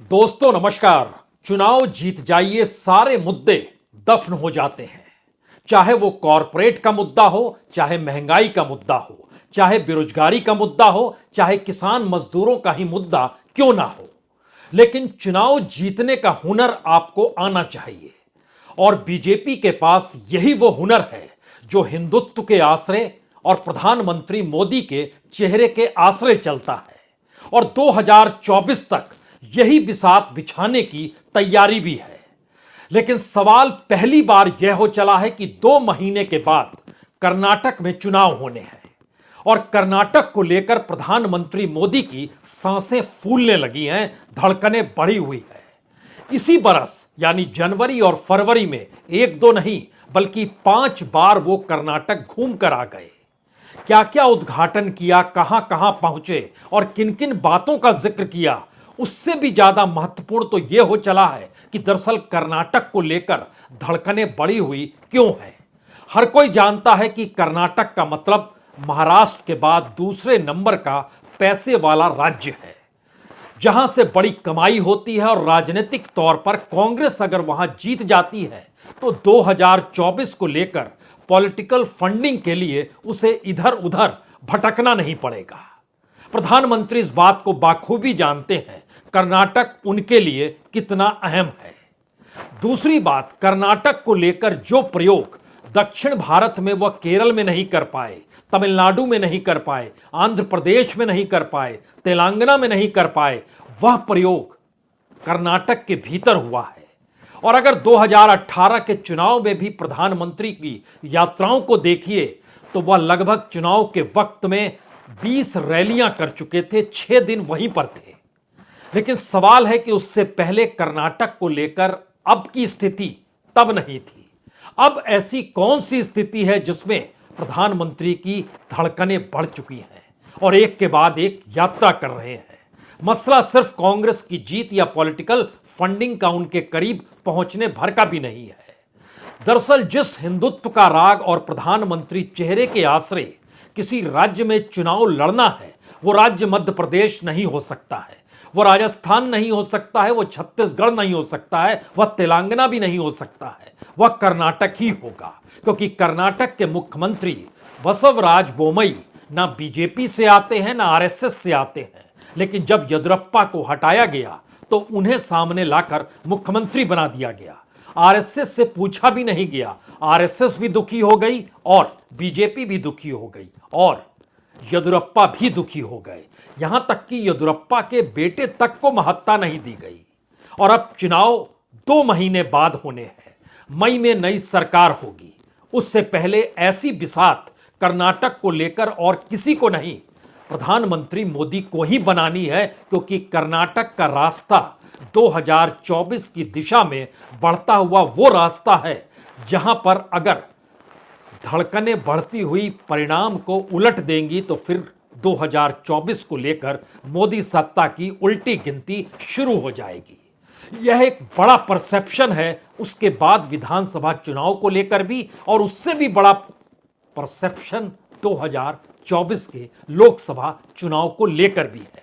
दोस्तों नमस्कार। चुनाव जीत जाइए सारे मुद्दे दफन हो जाते हैं। चाहे वो कॉरपोरेट का मुद्दा हो, चाहे महंगाई का मुद्दा हो, चाहे बेरोजगारी का मुद्दा हो, चाहे किसान मजदूरों का ही मुद्दा क्यों ना हो, लेकिन चुनाव जीतने का हुनर आपको आना चाहिए। और बीजेपी के पास यही वो हुनर है जो हिंदुत्व के आश्रय और प्रधानमंत्री मोदी के चेहरे के आश्रय चलता है। और 2024 तक यही बिसात बिछाने की तैयारी भी है। लेकिन सवाल पहली बार यह हो चला है कि 2 महीने के बाद कर्नाटक में चुनाव होने हैं और कर्नाटक को लेकर प्रधानमंत्री मोदी की सांसें फूलने लगी हैं, धड़कनें बढ़ी हुई है। इसी बरस यानी जनवरी और फरवरी में एक दो नहीं बल्कि 5 बार वो कर्नाटक घूम कर आ गए। क्या क्या उद्घाटन किया, कहां कहां पहुंचे और किन किन बातों का जिक्र किया, उससे भी ज्यादा महत्वपूर्ण तो यह हो चला है कि दरअसल कर्नाटक को लेकर धड़कनें बढ़ी हुई क्यों है। हर कोई जानता है कि कर्नाटक का मतलब महाराष्ट्र के बाद दूसरे नंबर का पैसे वाला राज्य है, जहां से बड़ी कमाई होती है। और राजनीतिक तौर पर कांग्रेस अगर वहां जीत जाती है तो 2024 को लेकर पॉलिटिकल फंडिंग के लिए उसे इधर उधर भटकना नहीं पड़ेगा। प्रधानमंत्री इस बात को बाखूबी जानते हैं कर्नाटक उनके लिए कितना अहम है। दूसरी बात, कर्नाटक को लेकर जो प्रयोग दक्षिण भारत में वह केरल में नहीं कर पाए, तमिलनाडु में नहीं कर पाए, आंध्र प्रदेश में नहीं कर पाए, तेलंगाना में नहीं कर पाए, वह प्रयोग कर्नाटक के भीतर हुआ है। और अगर 2018 के चुनाव में भी प्रधानमंत्री की यात्राओं को देखिए तो वह लगभग चुनाव के वक्त में 20 रैलियां कर चुके थे, 6 दिन वहीं पर थे। लेकिन सवाल है कि उससे पहले कर्नाटक को लेकर अब की स्थिति तब नहीं थी। अब ऐसी कौन सी स्थिति है जिसमें प्रधानमंत्री की धड़कनें बढ़ चुकी हैं और एक के बाद एक यात्रा कर रहे हैं। मसला सिर्फ कांग्रेस की जीत या पॉलिटिकल फंडिंग का उनके करीब पहुंचने भर का भी नहीं है। दरअसल जिस हिंदुत्व का राग और प्रधानमंत्री चेहरे के आश्रय किसी राज्य में चुनाव लड़ना है, वो राज्य मध्य प्रदेश नहीं हो सकता है, वो राजस्थान नहीं हो सकता है, वो छत्तीसगढ़ नहीं हो सकता है, वह तेलंगाना भी नहीं हो सकता है, वह कर्नाटक ही होगा। क्योंकि कर्नाटक के मुख्यमंत्री बसवराज बोमई ना बीजेपी से आते हैं ना आरएसएस से आते हैं। लेकिन जब येदियुरप्पा को हटाया गया तो उन्हें सामने लाकर मुख्यमंत्री बना दिया गया। आरएसएस से पूछा भी नहीं गया, आरएसएस भी दुखी हो गई और बीजेपी भी दुखी हो गई और येदियुरप्पा भी दुखी हो गए। यहां तक कि येदियुरप्पा के बेटे तक को महत्ता नहीं दी गई। और अब चुनाव 2 महीने बाद होने हैं। मई में नई सरकार होगी। उससे पहले ऐसी बिसात कर्नाटक को लेकर और किसी को नहीं, प्रधानमंत्री मोदी को ही बनानी है। क्योंकि कर्नाटक का रास्ता 2024 की दिशा में बढ़ता हुआ वो रास्ता है जहां पर अगर धड़कनें बढ़ती हुई परिणाम को उलट देंगी तो फिर 2024 को लेकर मोदी सत्ता की उल्टी गिनती शुरू हो जाएगी। यह एक बड़ा परसेप्शन है उसके बाद विधानसभा चुनाव को लेकर भी, और उससे भी बड़ा परसेप्शन 2024 के लोकसभा चुनाव को लेकर भी है।